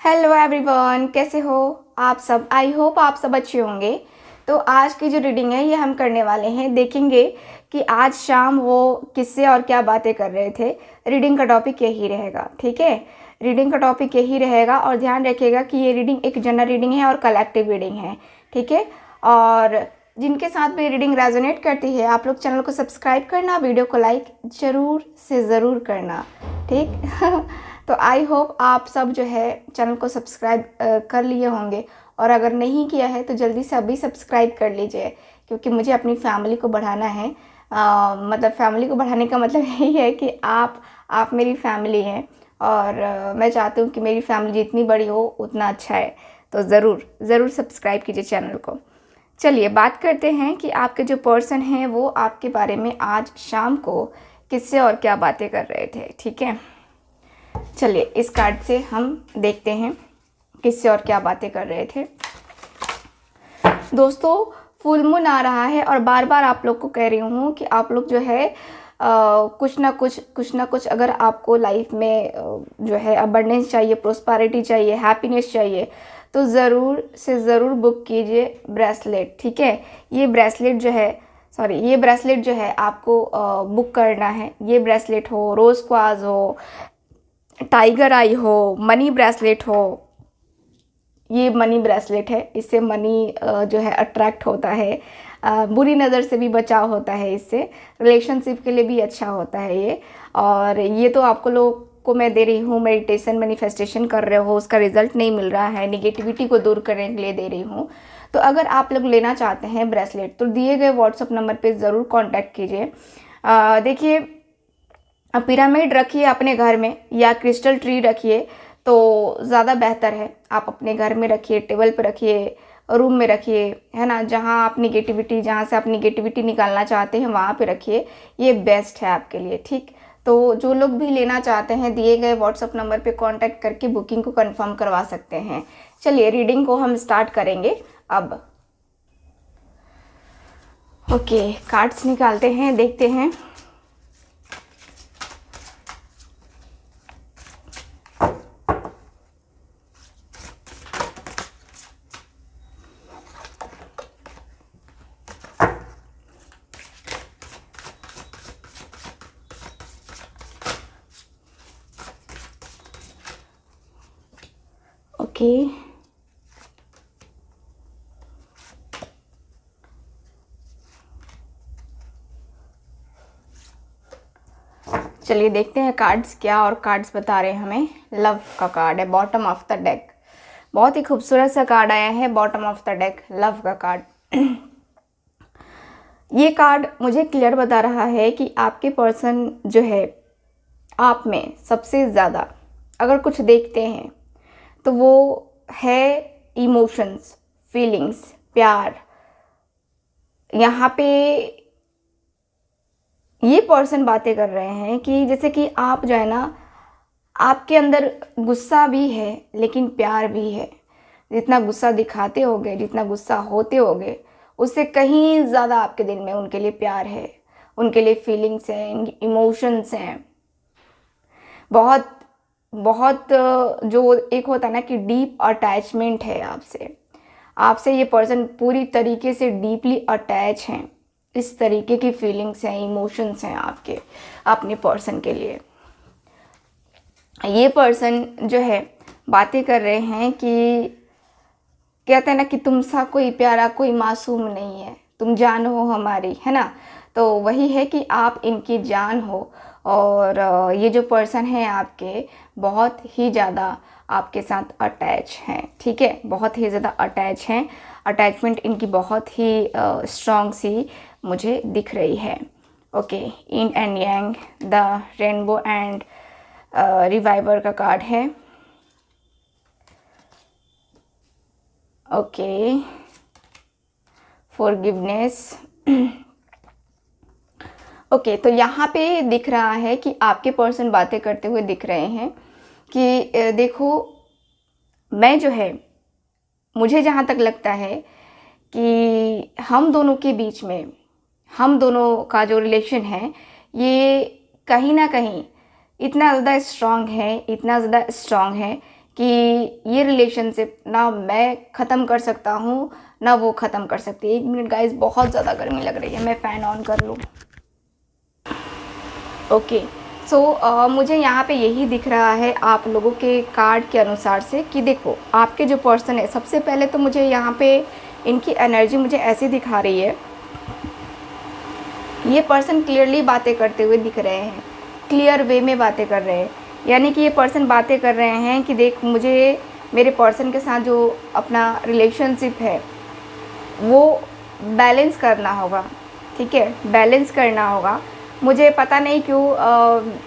Hello everyone, कैसे हो आप सब। आई होप आप सब अच्छे होंगे। तो आज की जो रीडिंग है ये हम करने वाले हैं। देखेंगे कि आज शाम वो किससे और क्या बातें कर रहे थे। रीडिंग का टॉपिक यही रहेगा, ठीक है। रीडिंग का टॉपिक यही रहेगा और ध्यान रखिएगा कि ये रीडिंग एक जनरल रीडिंग है और कलेक्टिव रीडिंग है, ठीक है। और जिनके साथ भी रीडिंग रेजोनेट करती है आप लोग चैनल को सब्सक्राइब करना, वीडियो को लाइक ज़रूर से ज़रूर करना, ठीक। तो आई होप आप सब जो है चैनल को सब्सक्राइब कर लिए होंगे, और अगर नहीं किया है तो जल्दी से अभी सब्सक्राइब कर लीजिए, क्योंकि मुझे अपनी फैमिली को बढ़ाना है। मतलब फैमिली को बढ़ाने का मतलब यही है कि आप मेरी फैमिली हैं, और मैं चाहती हूँ कि मेरी फैमिली जितनी बड़ी हो उतना अच्छा है। तो ज़रूर ज़रूर सब्सक्राइब कीजिए चैनल को। चलिए बात करते हैं कि आपके जो पर्सन हैं वो आपके बारे में आज शाम को किससे और क्या बातें कर रहे थे, ठीक है। चलिए इस कार्ड से हम देखते हैं किससे और क्या बातें कर रहे थे। दोस्तों फुल मून आ रहा है और बार बार आप लोग को कह रही हूँ कि आप लोग जो है कुछ ना कुछ अगर आपको लाइफ में जो है अबंडेंस चाहिए, प्रोस्पेरिटी चाहिए, हैप्पीनेस चाहिए, तो ज़रूर से ज़रूर बुक कीजिए ब्रेसलेट, ठीक है। ये ब्रेसलेट जो है आपको बुक करना है। ये ब्रेसलेट हो, रोज़ क्वार्ट्ज हो, टाइगर आई हो, मनी ब्रेसलेट हो। ये मनी ब्रेसलेट है, इससे मनी जो है अट्रैक्ट होता है, बुरी नज़र से भी बचाव होता है, इससे रिलेशनशिप के लिए भी अच्छा होता है ये। और ये तो आपको लोग को मैं दे रही हूँ, मेडिटेशन मैनिफेस्टेशन कर रहे हो, उसका रिजल्ट नहीं मिल रहा है, निगेटिविटी को दूर करने के लिए दे रही हूँ। तो अगर आप लोग लेना चाहते हैं ब्रेसलेट तो दिए गए व्हाट्सअप नंबर पर ज़रूर कॉन्टैक्ट कीजिए। देखिए पिरामिड रखिए अपने घर में या क्रिस्टल ट्री रखिए तो ज़्यादा बेहतर है। आप अपने घर में रखिए, टेबल पर रखिए, रूम में रखिए, है ना। जहाँ से आप निगेटिविटी निकालना चाहते हैं वहाँ पे रखिए, ये बेस्ट है आपके लिए, ठीक। तो जो लोग भी लेना चाहते हैं दिए गए व्हाट्सअप नंबर पे कांटेक्ट करके बुकिंग को कंफर्म करवा सकते हैं। चलिए रीडिंग को हम स्टार्ट करेंगे अब। ओके, कार्ड्स निकालते हैं, देखते हैं। ओके चलिए देखते हैं कार्ड्स क्या और कार्ड्स बता रहे हैं हमें। लव का कार्ड है, बॉटम ऑफ द डेक। बहुत ही खूबसूरत सा कार्ड आया है, bottom of the deck, love का कार्ड। ये कार्ड मुझे क्लियर बता रहा है कि आपके पर्सन जो है आप में सबसे ज़्यादा अगर कुछ देखते हैं तो वो है इमोशंस, फीलिंग्स, प्यार। यहाँ पे ये पर्सन बातें कर रहे हैं कि जैसे कि आप जो है ना, आपके अंदर गुस्सा भी है लेकिन प्यार भी है। जितना गुस्सा दिखाते होगे, जितना गुस्सा होते होगे, उससे कहीं ज़्यादा आपके दिल में उनके लिए प्यार है, उनके लिए फीलिंग्स हैं, इमोशंस हैं। बहुत बहुत जो एक होता है ना कि डीप अटैचमेंट है आपसे। आपसे ये पर्सन पूरी तरीके से डीपली अटैच हैं। इस तरीके की फीलिंग्स हैं, इमोशंस हैं आपके अपने पर्सन के लिए। ये पर्सन जो है बातें कर रहे हैं कि कहते हैं ना कि तुम सा कोई प्यारा कोई मासूम नहीं है, तुम जान हो हमारी, है ना। तो वही है कि आप इनकी जान हो, और ये जो पर्सन है आपके बहुत ही ज़्यादा आपके साथ अटैच हैं, ठीक है। बहुत ही ज़्यादा अटैच हैं, अटैचमेंट इनकी बहुत ही स्ट्रॉन्ग सी मुझे दिख रही है। Okay, in and yang, the rainbow and reviver का कार्ड है। Okay, forgiveness. ओके, तो यहाँ पे दिख रहा है कि आपके पर्सन बातें करते हुए दिख रहे हैं कि देखो मैं जो है, मुझे जहाँ तक लगता है कि हम दोनों के बीच में, हम दोनों का जो रिलेशन है ये कहीं ना कहीं इतना ज़्यादा स्ट्रॉन्ग है, इतना ज़्यादा स्ट्रॉन्ग है कि ये रिलेशनशिप ना मैं ख़त्म कर सकता हूँ ना वो ख़त्म कर सकती है। 1 मिनट गाइस, बहुत ज़्यादा गर्मी लग रही है, मैं फ़ैन ऑन कर लूँ। ओके, सो मुझे यहाँ पे यही दिख रहा है आप लोगों के कार्ड के अनुसार से कि देखो आपके जो पर्सन है, सबसे पहले तो मुझे यहाँ पे इनकी एनर्जी मुझे ऐसी दिखा रही है, ये पर्सन क्लियरली बातें करते हुए दिख रहे हैं, क्लियर वे में बातें कर रहे हैं। यानी कि ये पर्सन बातें कर रहे हैं कि देख, मुझे मेरे पर्सन के साथ जो अपना रिलेशनशिप है वो बैलेंस करना होगा, ठीक है, बैलेंस करना होगा। मुझे पता नहीं क्यों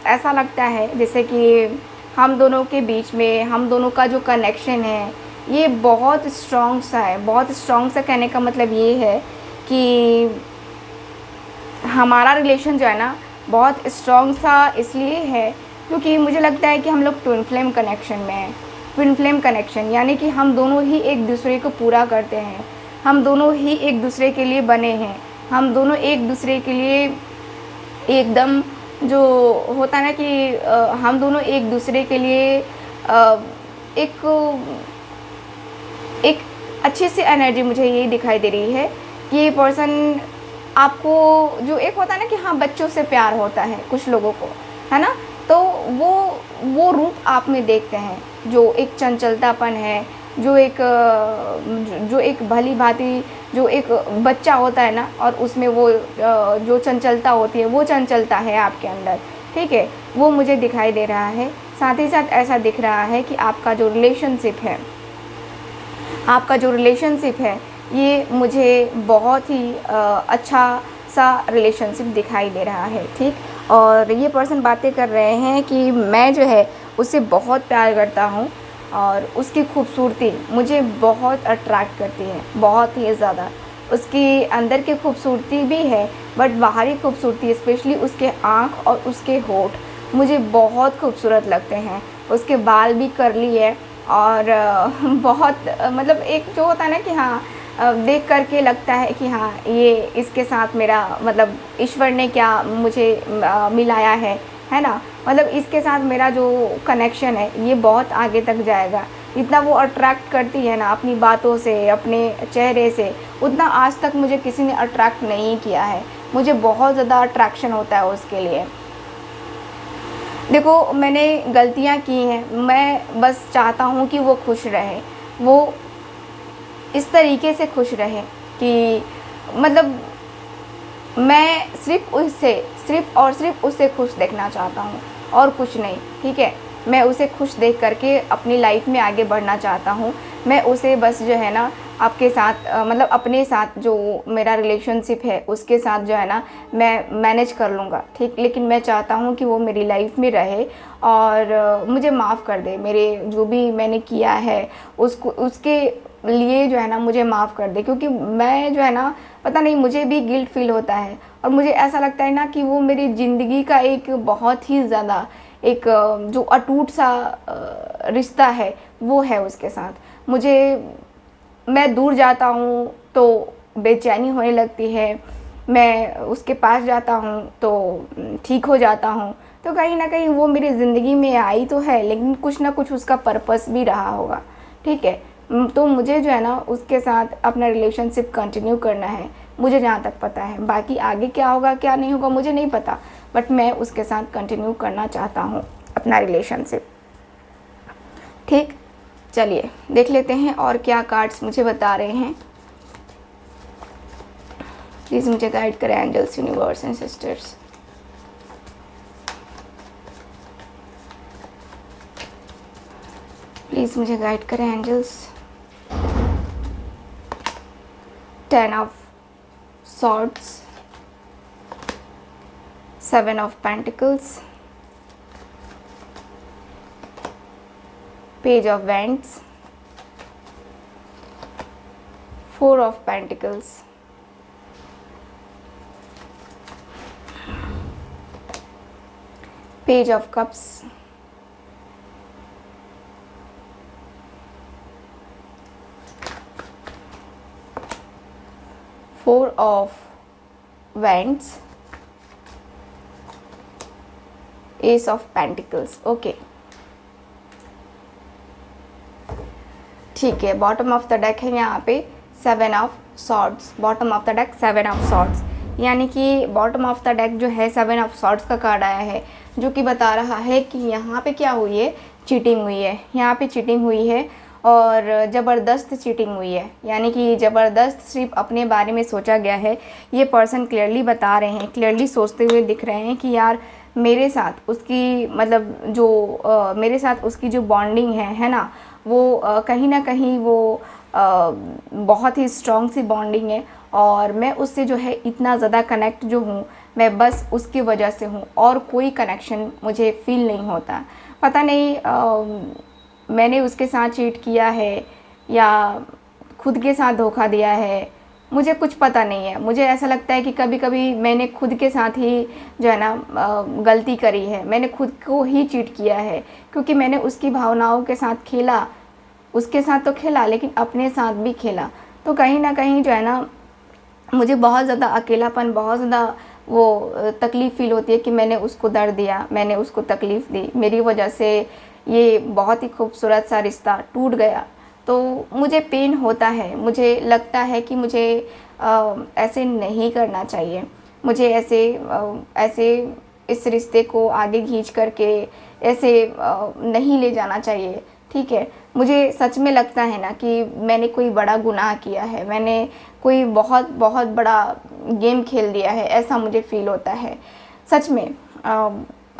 ऐसा लगता है जैसे कि हम दोनों के बीच में, हम दोनों का जो कनेक्शन है ये बहुत स्ट्रॉन्ग सा है। बहुत स्ट्रॉन्ग सा कहने का मतलब ये है कि हमारा रिलेशन जो है ना बहुत स्ट्रॉन्ग सा इसलिए है क्योंकि मुझे लगता है कि हम लोग ट्विन फ्लेम कनेक्शन में हैं। ट्विन फ्लेम कनेक्शन यानी कि हम दोनों ही एक दूसरे को पूरा करते हैं, हम दोनों ही एक दूसरे के लिए बने हैं, हम दोनों एक दूसरे के लिए एकदम जो होता है ना कि हम दोनों एक दूसरे के लिए एक एक अच्छी सी एनर्जी मुझे यही दिखाई दे रही है कि ये पर्सन आपको जो एक होता है ना कि हाँ बच्चों से प्यार होता है कुछ लोगों को, है ना, तो वो रूप आप में देखते हैं, जो एक चंचलतापन है, जो एक भली भांति जो एक बच्चा होता है ना और उसमें वो जो चंचलता होती है वो चंचलता है आपके अंदर, ठीक है, वो मुझे दिखाई दे रहा है। साथ ही साथ ऐसा दिख रहा है कि आपका जो रिलेशनशिप है ये मुझे बहुत ही अच्छा सा रिलेशनशिप दिखाई दे रहा है, ठीक। और ये पर्सन बातें कर रहे हैं कि मैं जो है उससे बहुत प्यार करता हूँ और उसकी खूबसूरती मुझे बहुत अट्रैक्ट करती है, बहुत ही ज़्यादा। उसकी अंदर की खूबसूरती भी है बट बाहरी खूबसूरती, स्पेशली उसके आँख और उसके होठ मुझे बहुत खूबसूरत लगते हैं। उसके बाल भी कर्ली है और बहुत मतलब एक जो होता है ना कि हाँ देख करके लगता है कि हाँ ये इसके साथ मेरा मतलब ईश्वर ने क्या मुझे मिलाया है ना, मतलब इसके साथ मेरा जो कनेक्शन है ये बहुत आगे तक जाएगा। इतना वो अट्रैक्ट करती है ना अपनी बातों से, अपने चेहरे से, उतना आज तक मुझे किसी ने अट्रैक्ट नहीं किया है। मुझे बहुत ज़्यादा अट्रैक्शन होता है उसके लिए। देखो मैंने गलतियाँ की हैं, मैं बस चाहता हूँ कि वो खुश रहे, वो इस तरीके से खुश रहे कि मतलब मैं सिर्फ़ उसे खुश देखना चाहता हूँ और कुछ नहीं, ठीक है। मैं उसे खुश देख करके अपनी लाइफ में आगे बढ़ना चाहता हूँ। मैं उसे बस जो है ना आपके साथ मतलब अपने साथ जो मेरा रिलेशनशिप है उसके साथ जो है ना मैं मैनेज कर लूँगा, ठीक। लेकिन मैं चाहता हूँ कि वो मेरी लाइफ में रहे और मुझे माफ़ कर दे, मेरे जो भी मैंने किया है उसके लिए जो है ना मुझे माफ़ कर दे, क्योंकि मैं जो है ना पता नहीं मुझे भी गिल्ट फील होता है और मुझे ऐसा लगता है ना कि वो मेरी ज़िंदगी का एक बहुत ही ज़्यादा एक जो अटूट सा रिश्ता है वो है उसके साथ। मैं दूर जाता हूँ तो बेचैनी होने लगती है, मैं उसके पास जाता हूँ तो ठीक हो जाता हूँ। तो कहीं ना कहीं वो मेरी ज़िंदगी में आई तो है लेकिन कुछ ना कुछ उसका पर्पस भी रहा होगा, ठीक है। तो मुझे जो है ना उसके साथ अपना रिलेशनशिप कंटिन्यू करना है, मुझे जहाँ तक पता है। बाकी आगे क्या होगा क्या नहीं होगा मुझे नहीं पता, बट मैं उसके साथ कंटिन्यू करना चाहता हूँ अपना रिलेशनशिप, ठीक। चलिए देख लेते हैं और क्या कार्ड्स मुझे बता रहे हैं। प्लीज़ मुझे गाइड करें angels, universe and sisters. Please मुझे गाइड करें angels. 10 of Swords, 7 of Pentacles, Page of Wands, 4 of Pentacles, Page of Cups, Four of Wands, Ace of Pentacles। Okay ठीक है, बॉटम ऑफ द डेक है यहाँ पे 7 of swords, bottom of the deck 7 of swords, यानी कि bottom of the deck जो है 7 of swords का कार्ड आया है, जो कि बता रहा है कि यहाँ पे क्या हुई है, चीटिंग हुई है, यहाँ पे चीटिंग हुई है और ज़बरदस्त चीटिंग हुई है, यानी कि ज़बरदस्त सिर्फ अपने बारे में सोचा गया है। ये पर्सन क्लियरली बता रहे हैं, क्लियरली सोचते हुए दिख रहे हैं कि यार मेरे साथ उसकी मतलब जो मेरे साथ उसकी जो बॉन्डिंग है ना, वो कहीं ना कहीं वो बहुत ही स्ट्रॉन्ग सी बॉन्डिंग है और मैं उससे जो है इतना ज़्यादा कनेक्ट जो हूँ मैं बस उसकी वजह से हूँ और कोई कनेक्शन मुझे फील नहीं होता। पता नहीं मैंने उसके साथ चीट किया है या खुद के साथ धोखा दिया है, मुझे कुछ पता नहीं है। मुझे ऐसा लगता है कि कभी कभी मैंने खुद के साथ ही जो है ना गलती करी है, मैंने खुद को ही चीट किया है, क्योंकि मैंने उसकी भावनाओं के साथ खेला, उसके साथ तो खेला लेकिन अपने साथ भी खेला। तो कहीं ना कहीं जो है ना मुझे बहुत ज़्यादा अकेलापन, बहुत ज़्यादा वो तकलीफ़ फ़ील होती है कि मैंने उसको दर्द दिया, मैंने उसको तकलीफ़ दी, मेरी वजह से ये बहुत ही खूबसूरत सा रिश्ता टूट गया। तो मुझे पेन होता है, मुझे लगता है कि मुझे ऐसे नहीं करना चाहिए, मुझे ऐसे इस रिश्ते को आगे खींच करके ऐसे नहीं ले जाना चाहिए। ठीक है, मुझे सच में लगता है ना कि मैंने कोई बड़ा गुनाह किया है, मैंने कोई बहुत बहुत बड़ा गेम खेल दिया है, ऐसा मुझे फ़ील होता है सच में।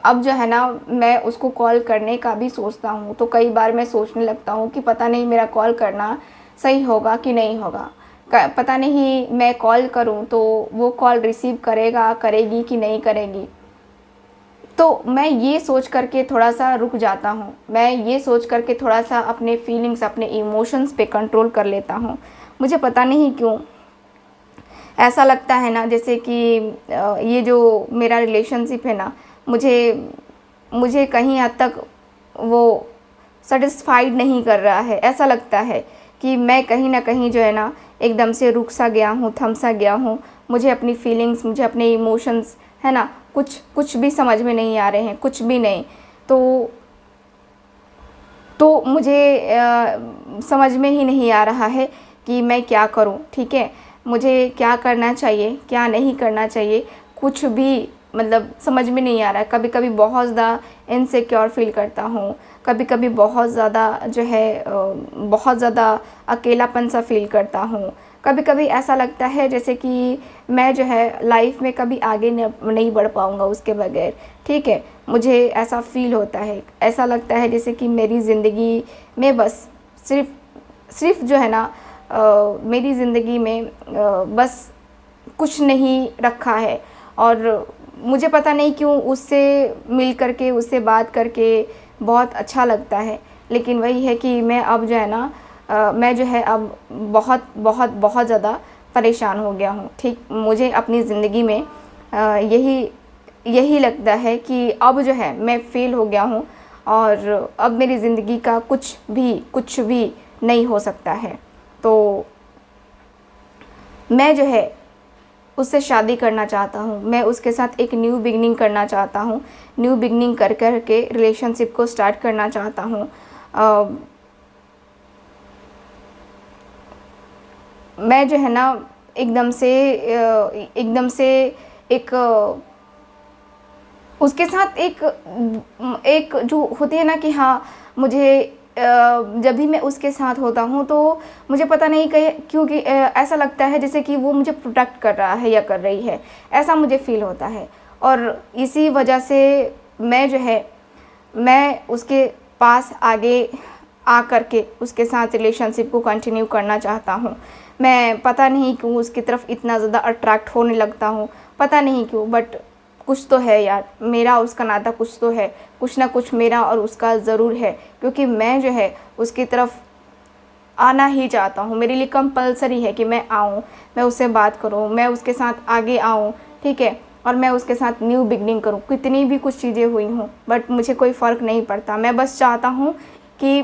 अब जो है ना मैं उसको कॉल करने का भी सोचता हूँ तो कई बार मैं सोचने लगता हूँ कि पता नहीं मेरा कॉल करना सही होगा कि नहीं होगा, पता नहीं मैं कॉल करूँ तो वो कॉल रिसीव करेगा, करेगी कि नहीं करेगी। तो मैं ये सोच करके थोड़ा सा रुक जाता हूँ, मैं ये सोच करके थोड़ा सा अपने फीलिंग्स, अपने इमोशंस पे कंट्रोल कर लेता हूँ। मुझे पता नहीं क्यों ऐसा लगता है ना जैसे कि ये जो मेरा रिलेशनशिप है ना, मुझे कहीं हद तक वो सेटिस्फाइड नहीं कर रहा है। ऐसा लगता है कि मैं कहीं ना कहीं जो है ना एकदम से रुक सा गया हूँ, थम सा गया हूँ। मुझे अपनी फीलिंग्स, मुझे अपने इमोशंस है ना कुछ भी समझ में नहीं आ रहे हैं, कुछ भी नहीं। तो मुझे समझ में ही नहीं आ रहा है कि मैं क्या करूं। ठीक है, मुझे क्या करना चाहिए, क्या नहीं करना चाहिए, कुछ भी मतलब समझ में नहीं आ रहा है। कभी कभी बहुत ज़्यादा इनसिक्योर फील करता हूँ, कभी कभी बहुत ज़्यादा जो है बहुत ज़्यादा अकेलापन सा फील करता हूँ। कभी कभी ऐसा लगता है जैसे कि मैं जो है लाइफ में कभी आगे नहीं बढ़ पाऊँगा उसके बगैर। ठीक है, मुझे ऐसा फील होता है, ऐसा लगता है जैसे कि मेरी ज़िंदगी में बस सिर्फ जो है ना मेरी ज़िंदगी में बस कुछ नहीं रखा है। और मुझे पता नहीं क्यों उससे मिल करके, उससे बात करके बहुत अच्छा लगता है, लेकिन वही है कि मैं अब जो है ना मैं जो है अब बहुत बहुत बहुत ज़्यादा परेशान हो गया हूँ। ठीक, मुझे अपनी ज़िंदगी में यही लगता है कि अब जो है मैं फेल हो गया हूँ और अब मेरी ज़िंदगी का कुछ भी नहीं हो सकता है। तो मैं जो है उससे शादी करना चाहता हूँ, मैं उसके साथ एक न्यू बिगनिंग करना चाहता हूँ, न्यू बिगनिंग कर के रिलेशनशिप को स्टार्ट करना चाहता हूँ। मैं जो है ना एकदम से एक उसके साथ एक जो होती है ना कि हाँ मुझे जब भी मैं उसके साथ होता हूँ तो मुझे पता नहीं क्योंकि ऐसा लगता है जैसे कि वो मुझे प्रोटेक्ट कर रहा है या कर रही है, ऐसा मुझे फील होता है। और इसी वजह से मैं उसके पास आगे आ करके उसके साथ रिलेशनशिप को कंटिन्यू करना चाहता हूँ। मैं पता नहीं क्यों उसकी तरफ इतना ज़्यादा अट्रैक्ट होने लगता हूँ, पता नहीं क्यों, बट कुछ तो है यार, मेरा उसका नाता कुछ तो है, कुछ ना कुछ मेरा और उसका ज़रूर है, क्योंकि मैं जो है उसकी तरफ आना ही चाहता हूँ। मेरे लिए कंपलसरी है कि मैं आऊँ, मैं उससे बात करूँ, मैं उसके साथ आगे आऊँ। ठीक है, और मैं उसके साथ न्यू बिगनिंग करूँ। कितनी भी कुछ चीज़ें हुई हूँ बट मुझे कोई फ़र्क नहीं पड़ता। मैं बस चाहता हूँ कि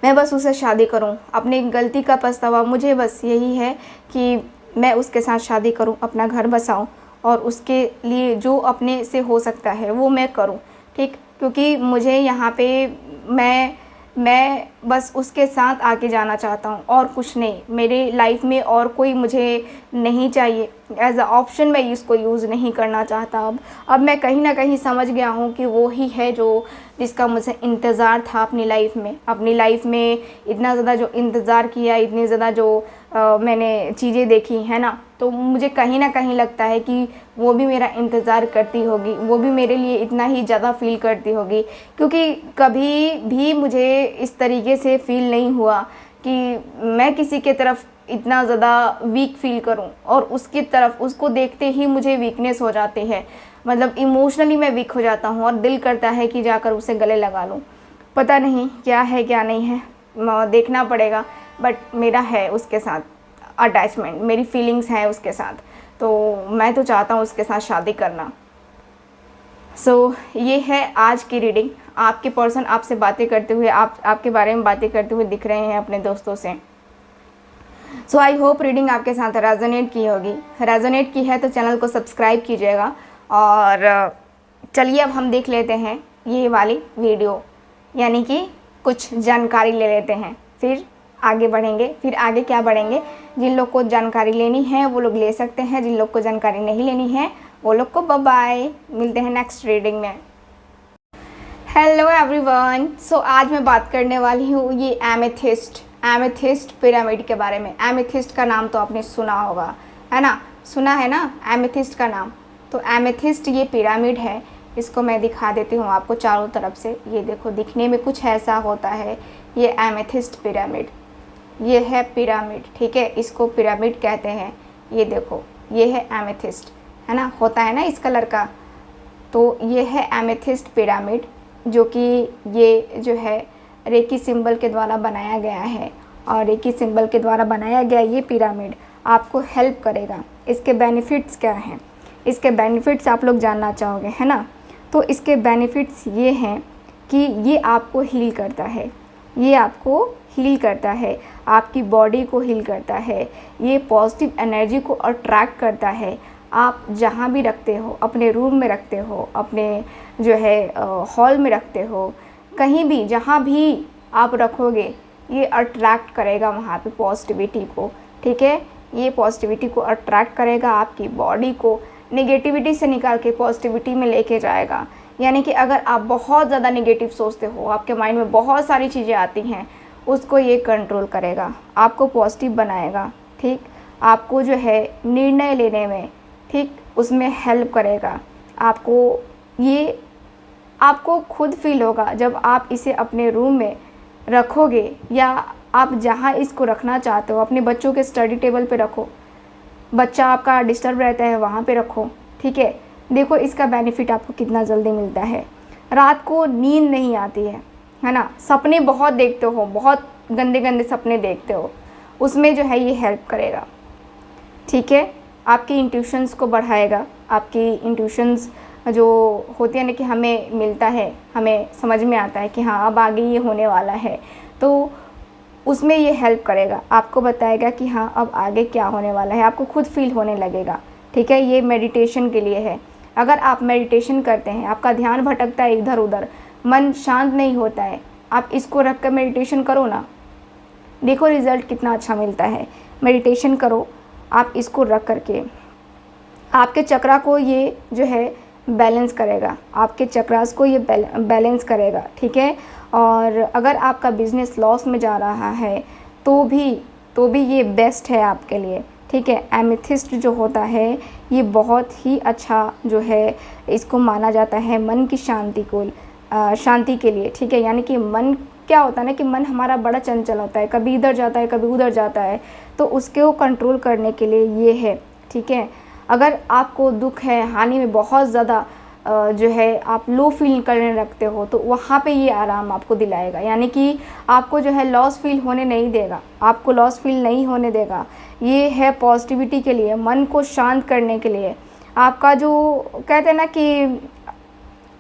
मैं बस उससे शादी करूं। अपनी गलती का पछतावा मुझे बस यही है कि मैं उसके साथ शादी करूं, अपना घर बसाऊं और उसके लिए जो अपने से हो सकता है वो मैं करूं। ठीक, क्योंकि मुझे यहाँ पे मैं मैं बस उसके साथ आगे जाना चाहता हूँ और कुछ नहीं। मेरे लाइफ में और कोई मुझे नहीं चाहिए। एज अ ऑप्शन मैं इसको यूज़ नहीं करना चाहता। अब मैं कहीं ना कहीं समझ गया हूँ कि वो ही है जो जिसका मुझे इंतज़ार था अपनी लाइफ में इतना ज़्यादा जो इंतज़ार किया, इतनी ज़्यादा जो मैंने चीज़ें देखी है ना, तो मुझे कहीं ना कहीं लगता है कि वो भी मेरा इंतज़ार करती होगी, वो भी मेरे लिए इतना ही ज़्यादा फ़ील करती होगी। क्योंकि कभी भी मुझे इस तरीके से फ़ील नहीं हुआ कि मैं किसी के तरफ इतना ज़्यादा वीक फ़ील करूं और उसकी तरफ उसको देखते ही मुझे वीकनेस हो जाती है। मतलब इमोशनली मैं वीक हो जाता हूं और दिल करता है कि जाकर उसे गले लगा लूं। पता नहीं क्या है क्या नहीं है, देखना पड़ेगा। बट मेरा है उसके साथ अटैचमेंट, मेरी फीलिंग्स हैं उसके साथ, तो मैं तो चाहता हूँ उसके साथ शादी करना। ये है आज की रीडिंग। आपके पर्सन आपसे बातें करते हुए, आपके बारे में बातें करते हुए दिख रहे हैं अपने दोस्तों से। आई होप रीडिंग आपके साथ रेजोनेट की होगी। रेजोनेट की है तो चैनल को सब्सक्राइब कीजिएगा। और चलिए अब हम देख लेते हैं ये वाली वीडियो, यानी कि कुछ जानकारी ले लेते हैं, फिर आगे बढ़ेंगे। फिर आगे क्या बढ़ेंगे, जिन लोग को जानकारी लेनी है वो लोग ले सकते हैं, जिन लोग को जानकारी नहीं लेनी है वो लोग को बाय बाय। मिलते हैं नेक्स्ट रीडिंग में। Hello everyone. आज मैं बात करने वाली हूँ ये एमेथिस्ट पिरामिड के बारे में। एमेथिस्ट का नाम तो आपने सुना होगा, है ना? सुना है ना एमेथिस्ट का नाम? तो एमेथिस्ट ये पिरामिड है। इसको मैं दिखा देती हूँ आपको चारों तरफ से। ये देखो, दिखने में कुछ ऐसा होता है। ये एमेथिस्ट पिरामिड, ये है पिरामिड, ठीक है? इसको पिरामिड कहते हैं। ये देखो, ये है एमेथिस्ट, है ना? होता है ना इस कलर का। तो ये है एमेथिस्ट पिरामिड, जो कि ये जो है रेकी सिंबल के द्वारा बनाया गया है। और रेकी सिंबल के द्वारा बनाया गया ये पिरामिड आपको हेल्प करेगा। इसके बेनिफिट्स क्या हैं? इसके बेनिफिट्स आप लोग जानना चाहोगे, है ना? तो इसके बेनिफिट्स ये हैं कि ये आपको हील करता है, ये आपको हील करता है, आपकी बॉडी को हील करता है। ये पॉजिटिव एनर्जी को अट्रैक्ट करता है। आप जहाँ भी रखते हो, अपने रूम में रखते हो, अपने जो है हॉल में रखते हो, कहीं भी जहाँ भी आप रखोगे ये अट्रैक्ट करेगा वहाँ पे पॉजिटिविटी को, ठीक है? ये पॉजिटिविटी को अट्रैक्ट करेगा, आपकी बॉडी को नेगेटिविटी से निकाल के पॉजिटिविटी में लेके जाएगा। यानी कि अगर आप बहुत ज़्यादा नेगेटिव सोचते हो, आपके माइंड में बहुत सारी चीज़ें आती हैं, उसको ये कंट्रोल करेगा, आपको पॉजिटिव बनाएगा, ठीक? आपको जो है निर्णय लेने में, ठीक, उसमें हेल्प करेगा। आपको खुद फील होगा जब आप इसे अपने रूम में रखोगे, या आप जहाँ इसको रखना चाहते हो, अपने बच्चों के स्टडी टेबल पे रखो, बच्चा आपका डिस्टर्ब रहता है वहाँ पे रखो, ठीक है? देखो इसका बेनिफिट आपको कितना जल्दी मिलता है। रात को नींद नहीं आती है ना? सपने बहुत देखते हो, बहुत गंदे गंदे सपने देखते हो, उसमें जो है ये हेल्प करेगा, ठीक है? आपकी इंट्यूशंस को बढ़ाएगा। आपकी इंट्यूशंस जो होती है ना, कि हमें मिलता है, हमें समझ में आता है कि हाँ अब आगे ये होने वाला है, तो उसमें ये हेल्प करेगा। आपको बताएगा कि हाँ अब आगे क्या होने वाला है, आपको खुद फील होने लगेगा, ठीक है? ये मेडिटेशन के लिए है। अगर आप मेडिटेशन करते हैं, आपका ध्यान भटकता है इधर उधर, मन शांत नहीं होता है, आप इसको रख कर मेडिटेशन करो ना, देखो रिज़ल्ट कितना अच्छा मिलता है। मेडिटेशन करो आप इसको रख करके, आपके चक्रा को ये जो है बैलेंस करेगा, आपके चक्रास को ये बैलेंस करेगा, ठीक है? और अगर आपका बिजनेस लॉस में जा रहा है तो भी ये बेस्ट है आपके लिए, ठीक है? एमेथिस्ट जो होता है ये बहुत ही अच्छा जो है, इसको माना जाता है मन की शांति के लिए, ठीक है? यानी कि मन क्या होता है ना, कि मन हमारा बड़ा चंचल होता है, कभी इधर जाता है कभी उधर जाता है, तो उसको कंट्रोल करने के लिए ये है, ठीक है? अगर आपको दुख है, हानि में बहुत ज़्यादा जो है आप लो फील करने लगते हो, तो वहाँ पे ये आराम आपको दिलाएगा। यानी कि आपको जो है लॉस फील होने नहीं देगा, आपको लॉस फील नहीं होने देगा। ये है पॉजिटिविटी के लिए, मन को शांत करने के लिए। आपका जो कहते हैं ना कि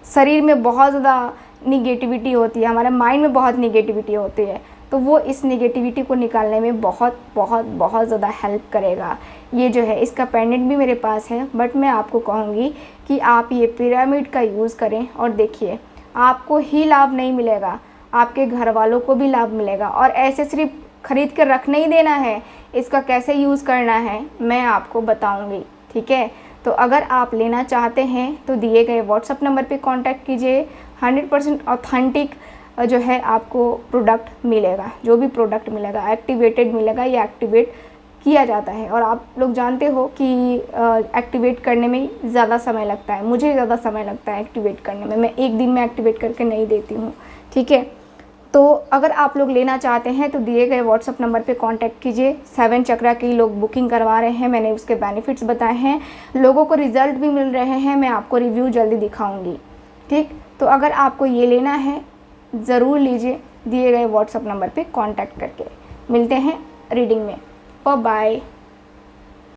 शरीर में बहुत ज़्यादा निगेटिविटी होती है, हमारे माइंड में बहुत निगेटिविटी होती है, तो वो इस निगेटिविटी को निकालने में बहुत बहुत बहुत ज़्यादा हेल्प करेगा। ये जो है इसका पेंडेंट भी मेरे पास है, बट मैं आपको कहूँगी कि आप ये पिरामिड का यूज़ करें और देखिए आपको ही लाभ नहीं मिलेगा, आपके घर वालों को भी लाभ मिलेगा। और ऐसे सिर्फ ख़रीद कर रख नहीं देना है, इसका कैसे यूज़ करना है मैं आपको बताऊंगी, ठीक है। तो अगर आप लेना चाहते हैं तो दिए गए व्हाट्सअप नंबर पे कांटेक्ट कीजिए। 100% ऑथेंटिक जो है आपको प्रोडक्ट मिलेगा, जो भी प्रोडक्ट मिलेगा एक्टिवेटेड मिलेगा, या एक्टिवेट किया जाता है। और आप लोग जानते हो कि एक्टिवेट करने में ज़्यादा समय लगता है, मुझे ज़्यादा समय लगता है एक्टिवेट करने में, मैं एक दिन में एक्टिवेट करके नहीं देती हूँ, ठीक है। तो अगर आप लोग लेना चाहते हैं तो दिए गए व्हाट्सअप नंबर पे कांटेक्ट कीजिए। 7 चक्रा की लोग बुकिंग करवा रहे हैं, मैंने उसके बेनिफिट्स बताए हैं, लोगों को रिज़ल्ट भी मिल रहे हैं, मैं आपको रिव्यू जल्दी दिखाऊंगी, ठीक। तो अगर आपको ये लेना है ज़रूर लीजिए, दिए गए व्हाट्सअप नंबर पे कांटेक्ट करके। मिलते हैं रीडिंग में, बाय बाय।